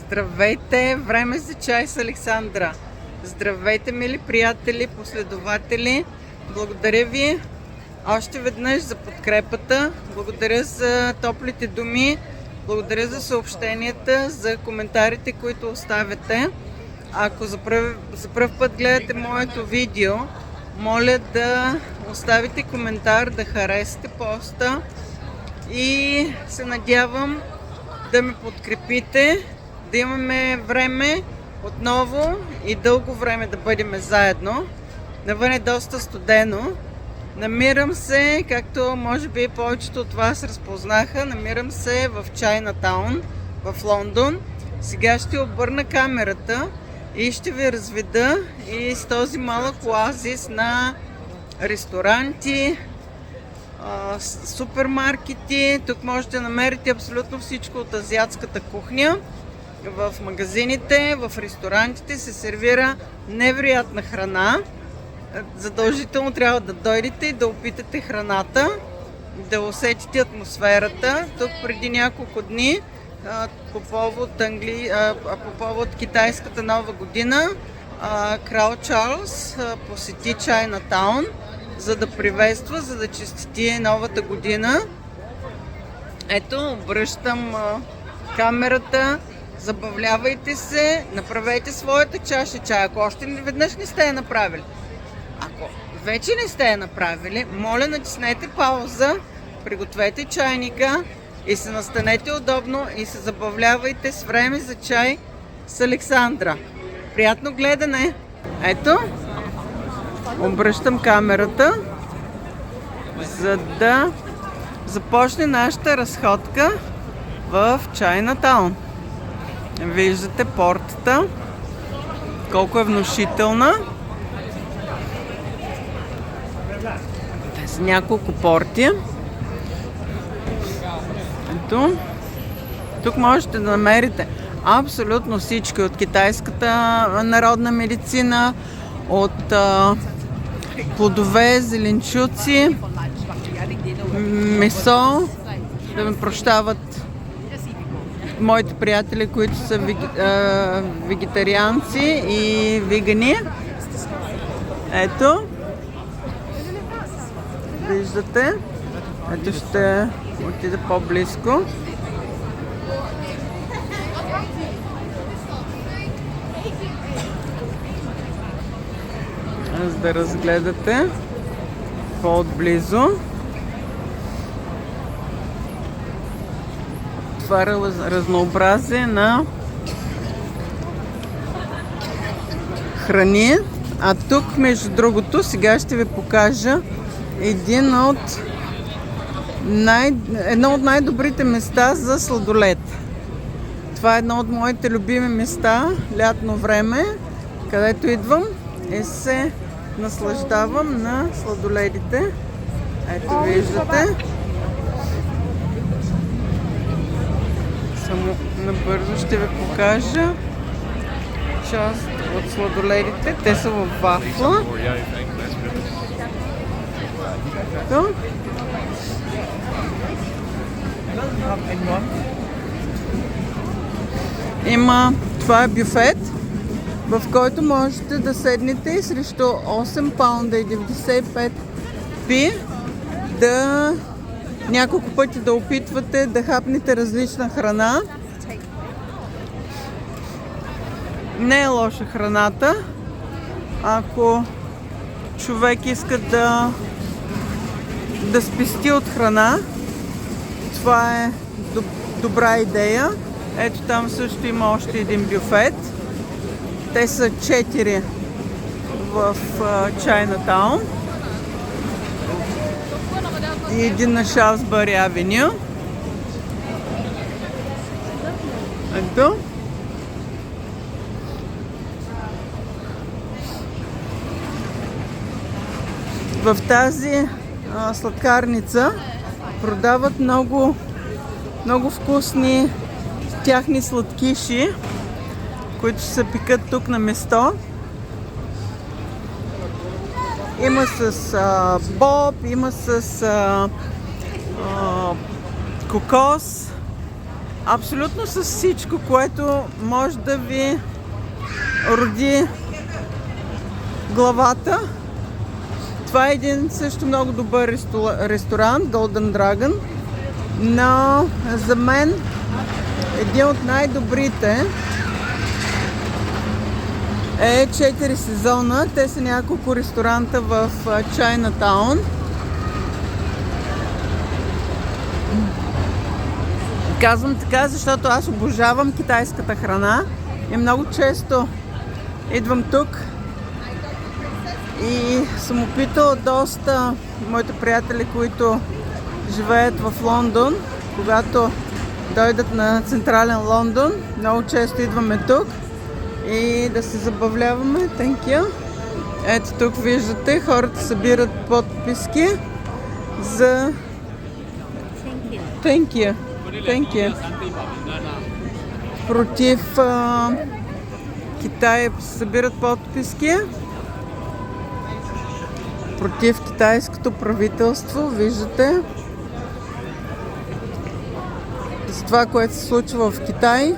Здравейте! Време за чай с Александра. Здравейте, мили приятели, последователи. Благодаря ви още веднъж за подкрепата. Благодаря за топлите думи. Благодаря за съобщенията, за коментарите, които оставяте. Ако за пръв път гледате моето видео, моля да оставите коментар, да харесате поста и се надявам да ме подкрепите, да имаме време отново и дълго време да бъдем заедно. Навън е доста студено. Намирам се, както може би повечето от вас разпознаха, намирам се в Чайнатаун в Лондон. Сега ще обърна камерата и ще ви разведа и с този малък оазис на ресторанти, супермаркети. Тук можете да намерите абсолютно всичко от азиатската кухня. В магазините, в ресторантите се сервира невероятна храна. Задължително трябва да дойдете и да опитате храната, да усетите атмосферата. Тук преди няколко дни по повод китайската нова година крал Чарлз посети Чайнатаун, за да приветства, за да честити новата година. Ето, обръщам камерата. Забавлявайте се, направете своята чаша чай, ако още веднъж не сте я направили. Ако вече не сте я направили, моля натиснете пауза, пригответе чайника и се настанете удобно и се забавлявайте с време за чай с Александра. Приятно гледане! Ето, обръщам камерата, за да започне нашата разходка в Чайнатаун. Виждате портата, колко е внушителна. Те са няколко порти. Ето. Тук можете да намерите абсолютно всички от китайската народна медицина, от плодове, зеленчуци, месо, да ме прощават моите приятели, които са вегетарианци и вегани. Ето. Виждате. Ето ще отида по-близко. За да разгледате по-отблизо. Това разнообразие на храни. А тук, между другото, сега ще ви покажа едно от най-добрите места за сладолед. Това е едно от моите любими места, лятно време, където идвам и се наслаждавам на сладоледите. Ето виждате. Само набързо ще ви покажа част от сладоледите. Те са във вафла. Това е бюфет, в който можете да седнете и срещу 8 паунда и 95 пи няколко пъти да опитвате да хапнете различна храна. Не е лоша храната. Ако човек иска да спести от храна, това е добра идея. Ето там също има още един бюфет. Те са 4 в Чайнатаун и един на Шалсбъри Авеню. Ето. В тази сладкарница продават много вкусни тяхни сладкиши, които се пекат тук на место. Има с боб, има с кокос, абсолютно с всичко, което може да ви роди главата. Това е един също много добър ресторант, Golden Dragon, но за мен един от най-добрите е 4 сезона. Те са няколко ресторанта в Чайнатаун. Казвам така, защото аз обожавам китайската храна и много често идвам тук и съм опитала доста моите приятели, които живеят в Лондон, когато дойдат на централен Лондон, много често идваме тук и да се забавляваме. Thank you. Ето тук виждате, хората събират подписки за... Thank you. Thank you. Против Китай събират подписки. Против китайското правителство, виждате. За това, което се случва в Китай.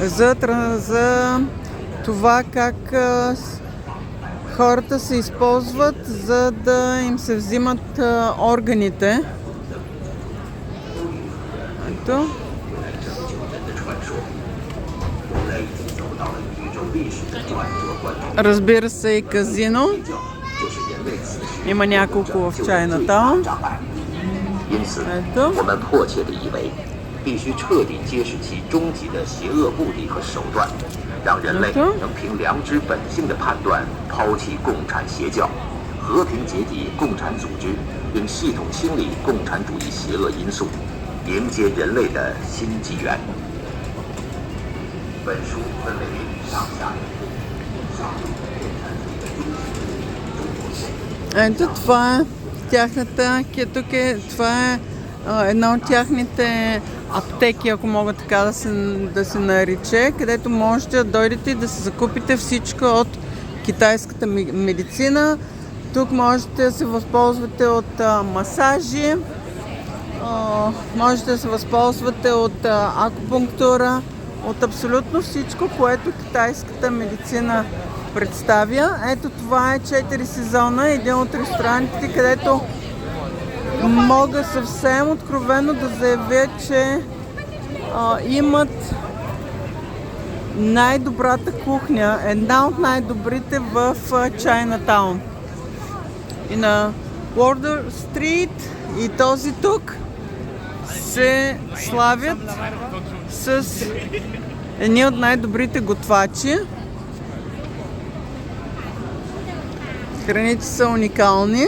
За това как хората се използват, за да им се взимат органите. Ето. Разбира се, и казино. Има няколко в Чайнатаун. Ето. 必须彻底揭示其终极的邪恶目的和手段，让人类能凭良知本性的判断抛弃共产邪教，和平解体共产组织，并系统清理共产主义邪恶因素，迎接人类的新纪元。本书分为上下两部，上部共产主义的终极目的，中国。 Ето това е тяхната, това е една от тяхните аптеки, ако мога така да се нарече, където можете да дойдете и да се закупите всичко от китайската медицина. Тук можете да се възползвате от масажи, можете да се възползвате от акупунктура, от абсолютно всичко, което китайската медицина представя. Ето това е 4 сезона, един от ресторантите, където мога съвсем откровено да заявя, че имат най-добрата кухня, една от най-добрите в Чайнатаун. И на Wardour Street и този тук се славят с едни от най-добрите готвачи. Храните са уникални.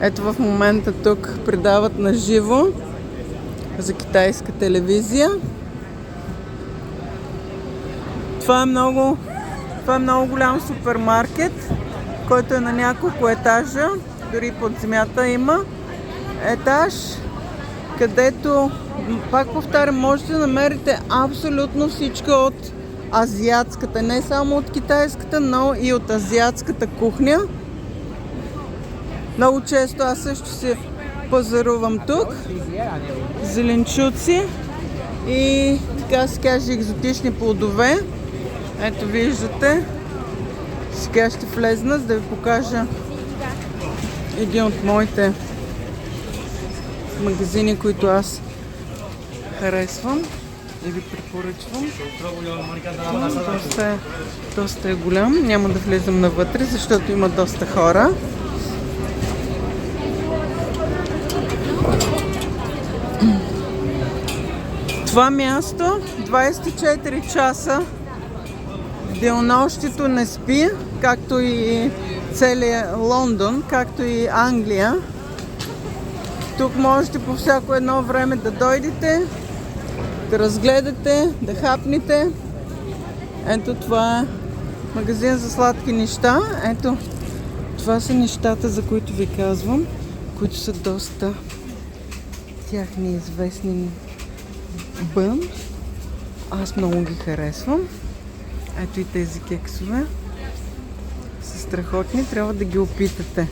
Ето в момента тук предават на живо за китайска телевизия. Това е много голям супермаркет, който е на няколко етажа, дори под земята има етаж, където, пак повтарям, можете да намерите абсолютно всичко от азиатската, не само от китайската, но и от азиатската кухня. Много често аз също се пазарувам тук. Зеленчуци и така се каже екзотични плодове. Ето виждате. Сега ще влезна, за да ви покажа един от моите магазини, които аз харесвам и ви препоръчвам. Доста е голям. Няма да влезам навътре, защото има доста хора. Това място 24 часа в денонощието не спи, както и целият Лондон, както и Англия. Тук можете по всяко едно време да дойдете, да разгледате, да хапнете. Ето това е магазин за сладки неща. Ето това са нещата, за които ви казвам, които са доста тяхни известни бън. Аз много ги харесвам. Ето и тези кексове. страхотни, трябва да ги опитате.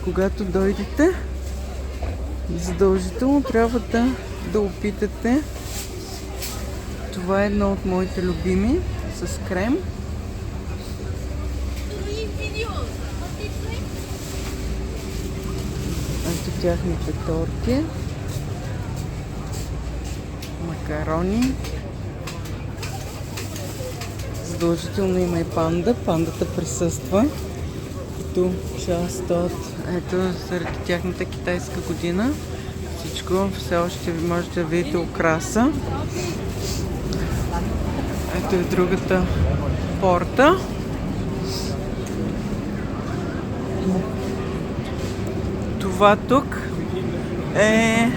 Когато дойдете, задължително трябва да опитате. Това е едно от моите любими с крем. Ето тяхните торти, макарони. Задължително има и панда. Пандата присъства като част от, ето, заради тяхната китайска година. Всичко все още ви можете да видите украса. Ето е другата порта. Това тук е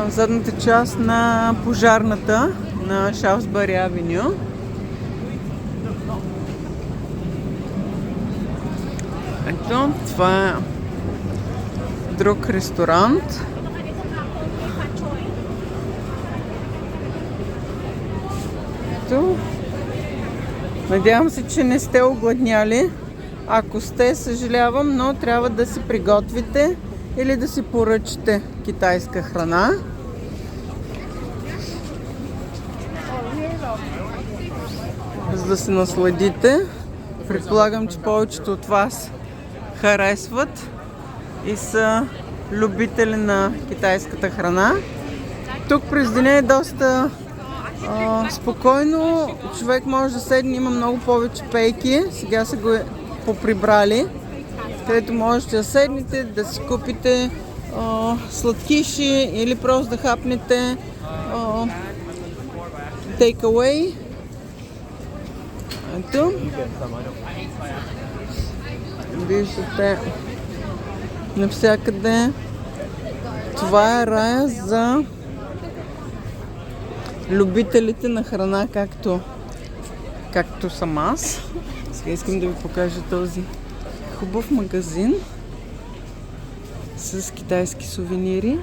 задната част на пожарната на Шафсбъри Авеню. Ето, това е друг ресторант. Ето. Надявам се, че не сте огладняли. Ако сте, съжалявам, но трябва да си приготвите или да си поръчате китайска храна. За да се насладите. Предполагам, че повечето от вас харесват и са любители на китайската храна. Тук през деня е доста спокойно. Човек може да седне, има много повече пейки. Сега са го поприбрали, където можете да седнете, да си купите сладкиши или просто да хапнете take away. Ето. Виждате навсякъде. Това е рая за любителите на храна, както съм аз. Сега искам да ви покажа този хубав магазин с китайски сувенири.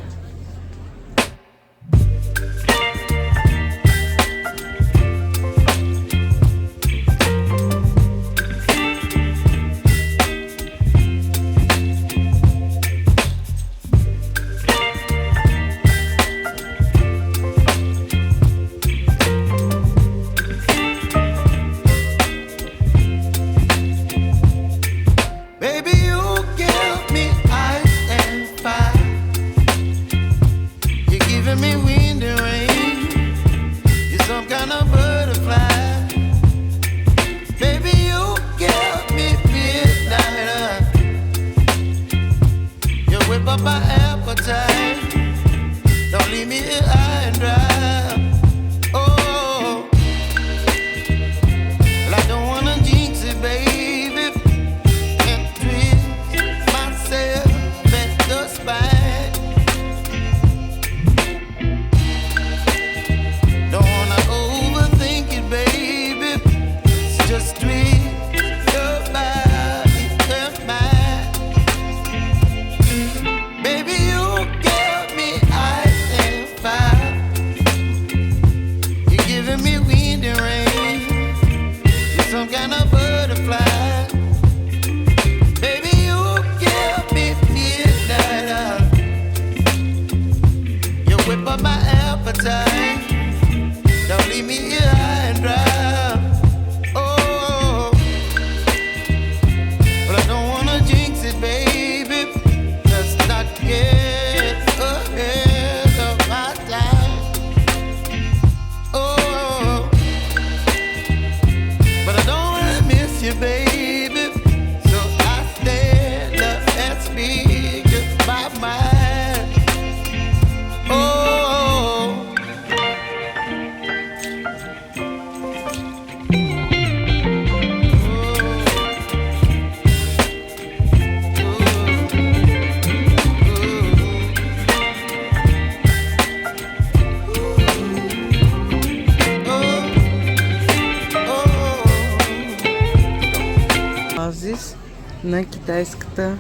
На китайската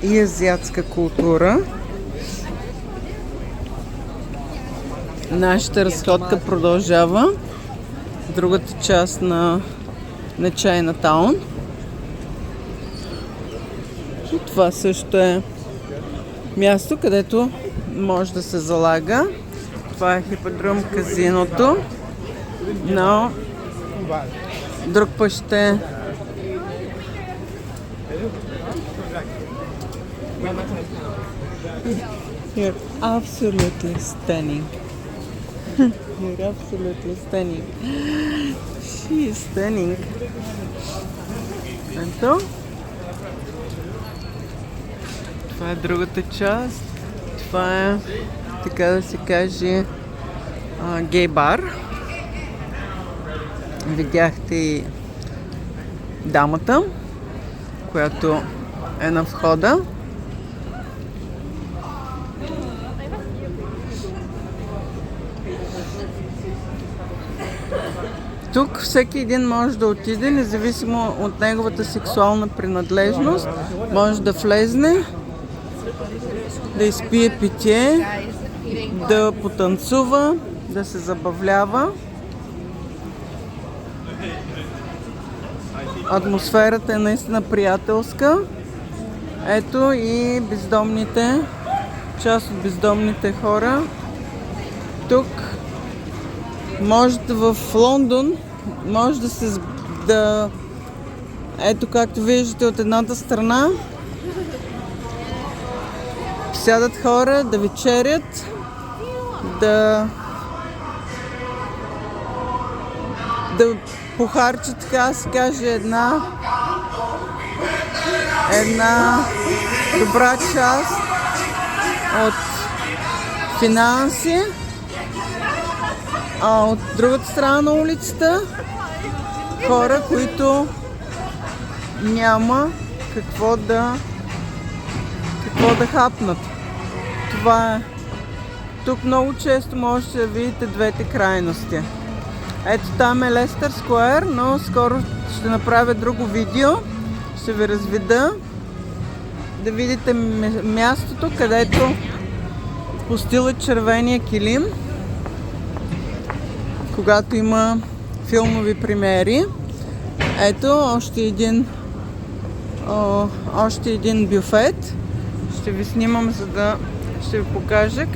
и азиатска култура. Нашата разходка продължава. Другата част на Чайнатаун. И това също е място, където може да се залага. Това е хиподром казиното. Но друг път ще... You're absolutely stunning. You're absolutely stunning. She is stunning. Ето. Това е другата част. Това е, така да се каже, гей бар. Видяхте и дамата, която е на входа. Тук всеки един може да отиде, независимо от неговата сексуална принадлежност. Може да влезне, да изпие питие, да потанцува, да се забавлява. Атмосферата е наистина приятелска. Ето и бездомните, част от бездомните хора. Тук можете в Лондон, може да се... Ето както виждате от едната страна, сядат хора да вечерят, да похарчат, така се каже, една добра част от финанси. А от другата страна на улицата хора, които няма какво да хапнат. Това е. Тук много често можете да видите двете крайности. Ето там е Лестър Скуер, но скоро ще направя друго видео. Ще ви разведа да видите мястото, където постилат червения килим, когато има филмови премиери. Ето още един бюфет. Ще ви снимам, за да ще ви покажа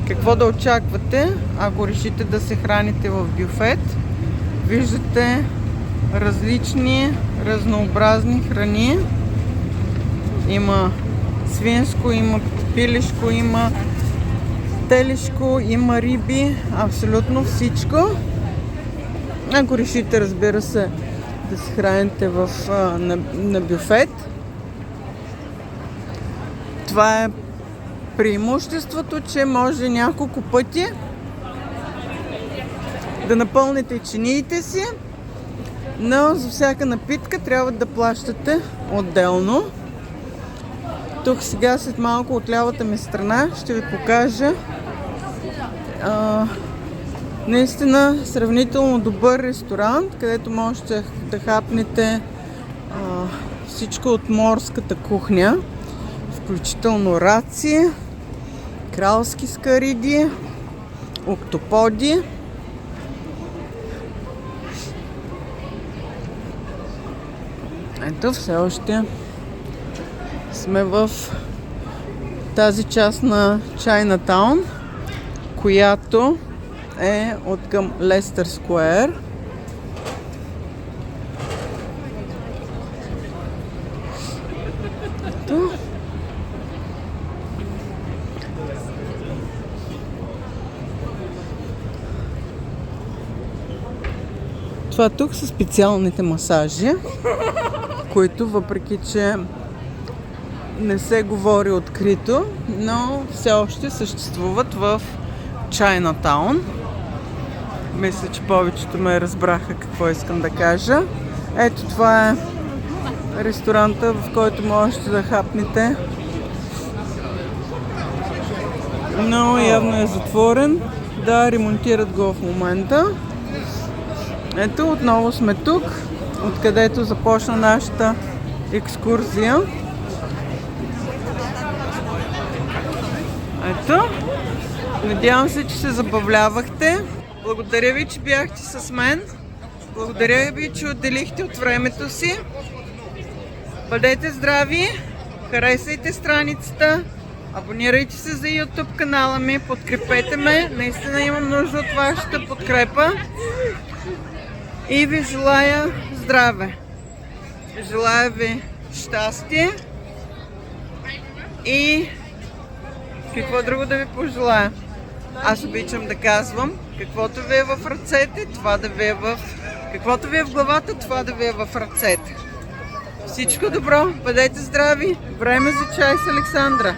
какво да очаквате, ако решите да се храните в бюфет. Виждате разнообразни храни. Има свинско, има пилешко, има телешко, има риби, абсолютно всичко. Ако решите, разбира се, да се храните на бюфет. Това е преимуществото, че може няколко пъти да напълните чиниите си, но за всяка напитка трябва да плащате отделно. Тук сега след малко от лявата ми страна ще ви покажа наистина сравнително добър ресторант, където можете да хапнете всичко от морската кухня, включително раци, кралски скариди, октоподи. Ето, все още сме в тази част на Чайнатаун, която е от към Лестър Скуер. Ето. Това тук са специалните масажи, които въпреки че не се говори открито, но все още съществуват в Чайнатаун. Мисля, че повечето ме разбраха какво искам да кажа. Ето това е ресторанта, в който можете да хапнете. Но явно е затворен. Да, ремонтират го в момента. Ето, отново сме тук, откъдето започна нашата екскурзия. Ето, надявам се, че се забавлявахте. Благодаря ви, че бяхте с мен. Благодаря ви, че отделихте от времето си. Бъдете здрави, харесайте страницата, абонирайте се за YouTube канала ми, подкрепете ме, наистина имам нужда от вашата подкрепа и ви желая здраве. Желая ви щастие и какво друго да ви пожелая. Аз обичам да казвам, каквото ви е в ръцете, това да ви е в... Каквото ви е в главата, това да ви е в ръцете. Всичко добро, бъдете здрави, време за чай с Александра.